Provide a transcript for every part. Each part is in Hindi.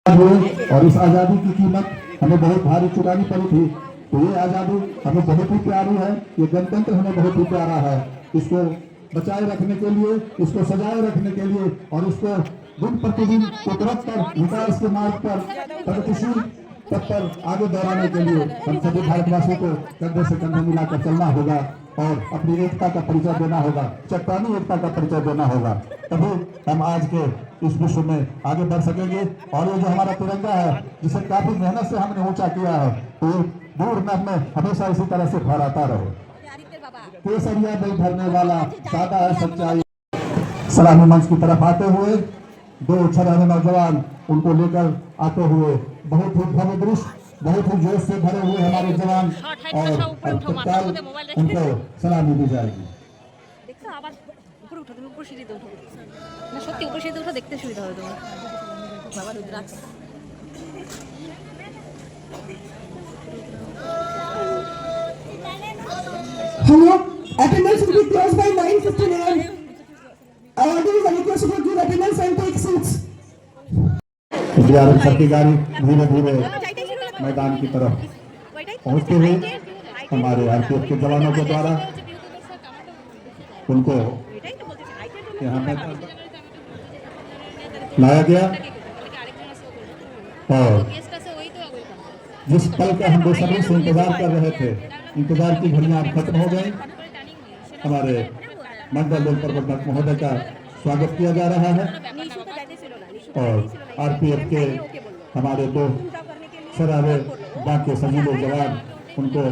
हुए और इस आज़ादी की कीमत हमें बहुत भारी चुकानी पड़ी थी। तो ये आज़ादी हमें बहुत ही प्यारी है, ये गणतंत्र हमें बहुत ही प्यारा है। इसको बचाए रखने के लिए, इसको सजाए रखने के लिए और इसको दिन प्रतिदिन उत्तरोत्तर विकास के मार्ग पर प्रगतिशील पथ पर आगे बढ़ाने के लिए हम सभी भारतवासियों को कंधे से कंधा मिलाकर चलना होगा और अपनी एकता का परिचय देना होगा, चट्टानी एकता का परिचय देना होगा। तभी हम आज के इस विश्व में आगे बढ़ सकेंगे। और ये जो हमारा तिरंगा है, जिसे काफी मेहनत से हमने ऊंचा किया है, तो दूर में हमेशा इसी तरह से फहराता रहे। केसरिया नहीं भरने वाला सादा है सच्चाई। सलामी मंच की तरफ आते हुए दो छड़ाने नौजवान उनको लेकर आते हुए बहुत ही भव्य दृश्य, बहुत ही जोश से भरे हुए हमारे जवान और तत्काल उनको सलामी दी जाएगी। Hello, attendance will be closed by 9:15 a.m. Audience is requested to give attendance and take seats. DRM sir की गाड़ी धीरे धीरे मैदान की तरफ पहुंचते हुए हमारे आरपीएफ के जवानों के द्वारा उनको यहाँ मैदान लाया गया। और जिस पल का हम बेसब्री से इंतजार कर रहे थे, इंतजार की घड़ियां खत्म हो गई। हमारे मंडल दल प्रबंधक महोदय का स्वागत किया जा रहा है और आरपीएफ के हमारे दो शराबे बाकी सजीले जवान उनको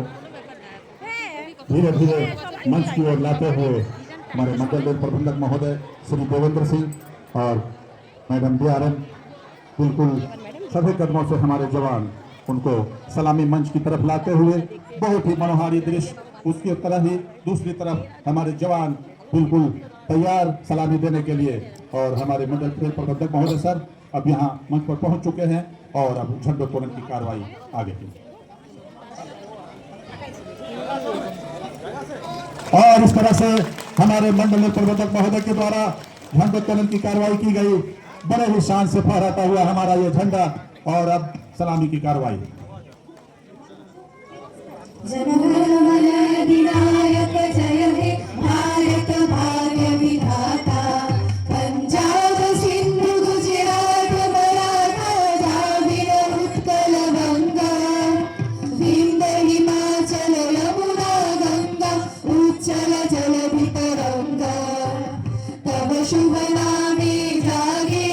धीरे धीरे मंच की ओर लाते हुए हमारे मंडल दल प्रबंधक महोदय श्री देवेंद्र सिंह और मैडम DRM बिल्कुल सभी कदमों से हमारे जवान उनको सलामी मंच की तरफ लाते हुए बहुत ही मनोहारी दृश्य। उसकी तरह ही दूसरी तरफ हमारे जवान बिल्कुल तैयार सलामी देने के लिए। और हमारे मंडल खेल प्रबंधक महोदय सर अब यहाँ मंच पर पहुंच चुके हैं और अब झंडोत्तोलन की कार्रवाई आगे की। और इस तरह से हमारे मंडल प्रबंधक महोदय के द्वारा झंडोत्तोलन की कार्रवाई की गई। बड़े ही शान से फहराता हुआ हमारा ये झंडा। और अब सलामी की कार्रवाई। जनगणमन अधिनायक जय हे भारत भाग्य विधाता, पंजाब सिंधु गुजरात मराठा द्राविड़ उत्कल बंगा, विंध्य हिमाचल यमुना गंगा उच्चल जलधि तरंगा, तब शुभ नामे जागे,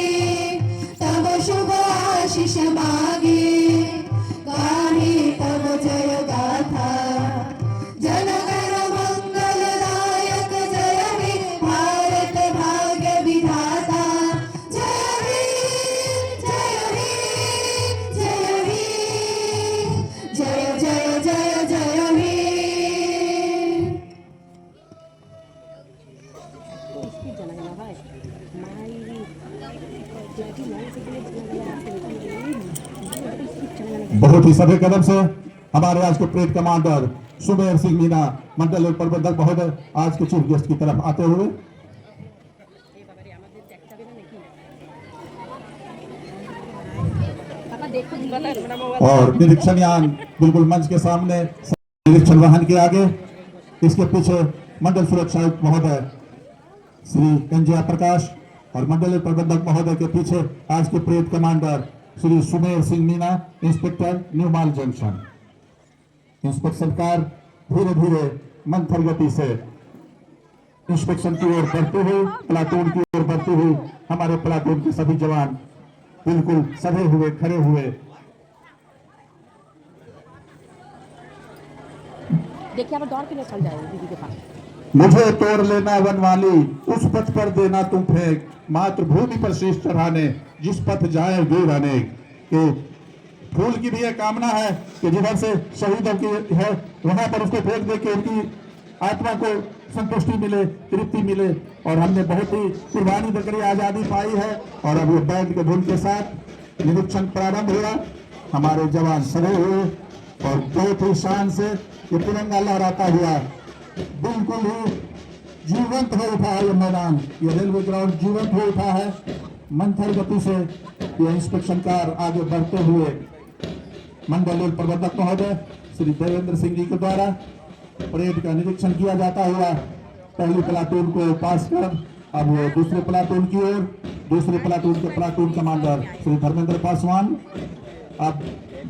तब शुभ आशीष मागे, गाहे तब जय गाथा, जनगण मंगलदायक जय हे भारत भाग्य विधाता, जय हे जय हे जय हे जय जय जय जय हे। बहुत ही सभ्य कदम से हमारे आज के परेड कमांडर सुमेर सिंह मीना मंडल प्रबंधक महोदय आज के चीफ गेस्ट की तरफ आते हुए और निरीक्षण यान बिल्कुल मंच के सामने निरीक्षण वाहन के आगे, इसके पीछे मंडल सुरक्षा आयुक्त महोदय श्री कंजिया प्रकाश और मंडल प्रबंधक महोदय के पीछे आज के parade commander Shri Sumer Singh Meena inspector new Mal junction. Inspection car धीरे धीरे मंथर गति से इंस्पेक्शन की ओर बढ़ते हुए प्लाटून की ओर बढ़ते हुए हमारे प्लाटून के सभी जवान बिल्कुल सधे हुए खड़े हुए। देखिए अब दौड़ के लिए चल जाएगी दीदी के पास। मुझे तोड़ लेना वनवाली, उस पथ पर देना तुम फेंक, मातृभूमि पर शीश चढ़ाने जिस पथ जाए वीर अनेक। कि फूल की भी एक कामना है कि जिधर से शहीदों की है वहां पर उसको फेंक दे के उनकी आत्मा को संतुष्टि मिले, तृप्ति मिले। और हमने बहुत ही कुर्बानी देकर आजादी पाई है। और अब ये बैंड के धुन के साथ निरीक्षण प्रारंभ हुआ। हमारे जवान सड़े हुए और बहुत ही शान से ये तिरंगा लहराता हुआ बिल्कुल ही जीवंत हो उठा है। ये मैदान, ये रेलवे ग्राउंड जीवंत हो उठा है। मंथर गति से ये इंस्पेक्शन कार आगे बढ़ते हुए मंडल रेल प्रबंधक महोदय श्री देवेंद्र सिंह जी के द्वारा परेड का निरीक्षण किया जाता हुआ पहली प्लाटून को पास कर अब वो दूसरे प्लाटून की ओर, दूसरे प्लाटून के प्लाटून कमांडर श्री धर्मेंद्र पासवान अब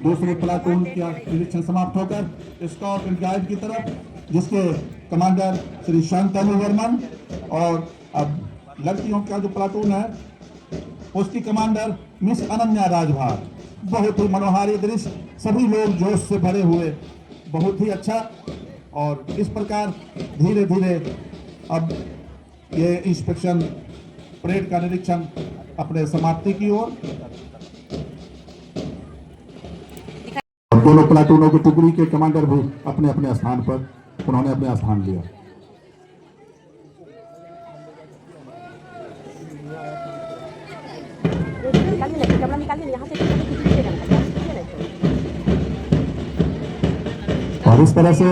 दूसरे प्लाटून का निरीक्षण समाप्त होकर स्काउट एंड गाइड की तरफ, जिसके कमांडर श्री शांतनु वर्मन, और अब लड़कियों का जो प्लाटून है उसकी कमांडर मिस अनन्या राजभार। बहुत ही मनोहारी दृश्य, सभी लोग जोश से भरे हुए, बहुत ही अच्छा। और इस प्रकार धीरे धीरे अब ये इंस्पेक्शन परेड का निरीक्षण अपने समाप्ति की ओर। दोनों प्लाटूनों की टुकड़ी के कमांडर भी अपने अपने स्थान पर उन्होंने अपने स्थान लिया। निकालिए ना, कैमरा निकालिए, यहाँ से और इस तरह से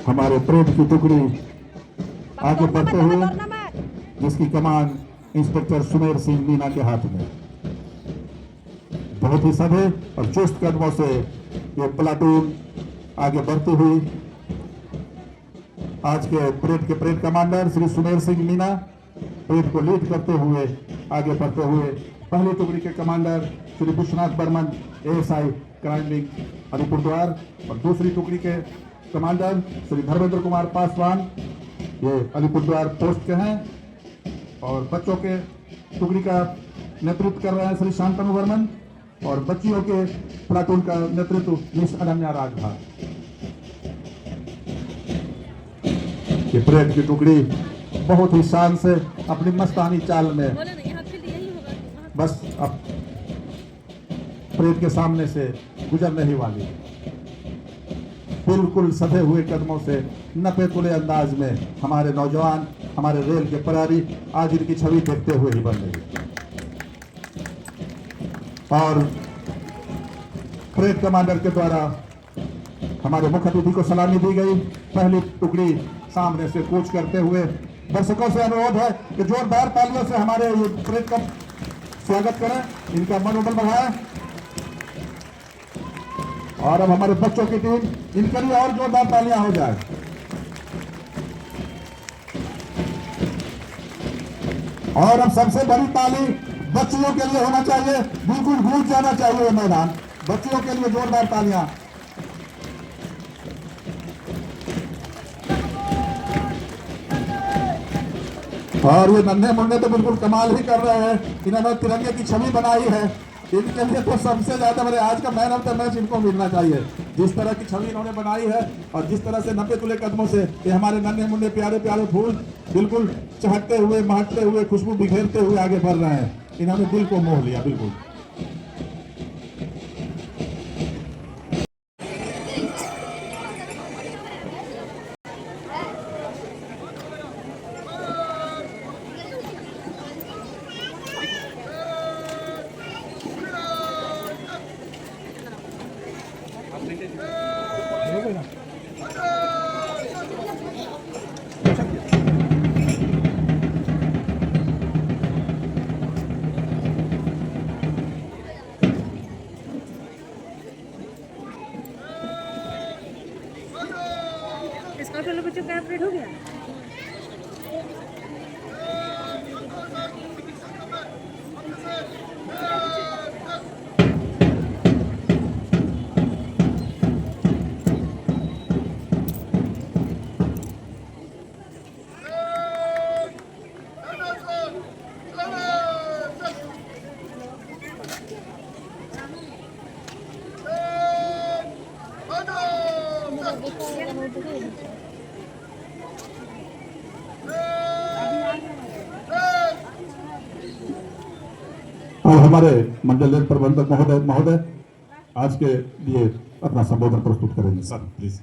हमारे परेड की टुकड़ी आगे बढ़ते हुए, जिसकी कमान इंस्पेक्टर सुमेर सिंह मीना के हाथ में, बहुत ही सभ्य और चुस्त कदमों से ये प्लाटून आगे बढ़ती हुई आज के parade commander Shri Sumer Singh Meena parade को लीड करते हुए आगे बढ़ते हुए पहली टुकड़ी के commander Shri Vishwanath Barman ASI crime wing Alipurduar और दूसरी टुकड़ी के कमांडर श्री धर्मेंद्र कुमार पासवान, ये अलीपुरद्वार पोस्ट के हैं, और बच्चों के टुकड़ी का नेतृत्व कर रहे हैं श्री शांतनु वर्मन, और बच्चियों के प्लाटून का नेतृत्व मिस अनन्या राजभार। ये परेड की टुकड़ी बहुत ही शान से अपनी मस्तानी चाल में बस अब परेड के सामने से गुजरने ही वाली, बिल्कुल सधे हुए कदमों से नपे तुले अंदाज में हमारे नौजवान, हमारे रेल के प्रहरी आज इनकी छवि देखते हुए ही बन रही। और परेड कमांडर के द्वारा हमारे मुख्य अतिथि को सलामी दी गई। पहली टुकड़ी सामने से कूच करते हुए दर्शकों से अनुरोध है कि जोरदार तालियों से हमारे ये परेड का स्वागत करें, इनका मनोबल बढ़ाएं। और अब हमारे बच्चों की टीम, इनके लिए और जोरदार तालियां हो जाए। और अब सबसे बड़ी ताली बच्चियों के लिए होना चाहिए, बिल्कुल गूंज जाना चाहिए ये मैदान। बच्चियों के लिए जोरदार तालियां। और ये नन्हे मुन्ने तो बिल्कुल कमाल ही कर रहे हैं, इन्होंने तिरंगे की छवि बनाई है। इनके लिए तो सबसे ज्यादा मेरे आज का मैन ऑफ द मैच इनको मिलना चाहिए। जिस तरह की छवि इन्होंने बनाई है और जिस तरह से नपे तुले कदमों से ये हमारे नन्हे मुन्ने प्यारे प्यारे फूल बिल्कुल चहकते हुए, महकते हुए, खुशबू बिखेरते हुए आगे बढ़ रहे हैं। इन्होंने दिल को मोह लिया बिल्कुल। स्काउट वाले बच्चों का परेड हो गया। और हमारे मंडल रेल प्रबंधक महोदय आज के लिए अपना संबोधन प्रस्तुत करेंगे। Sir please.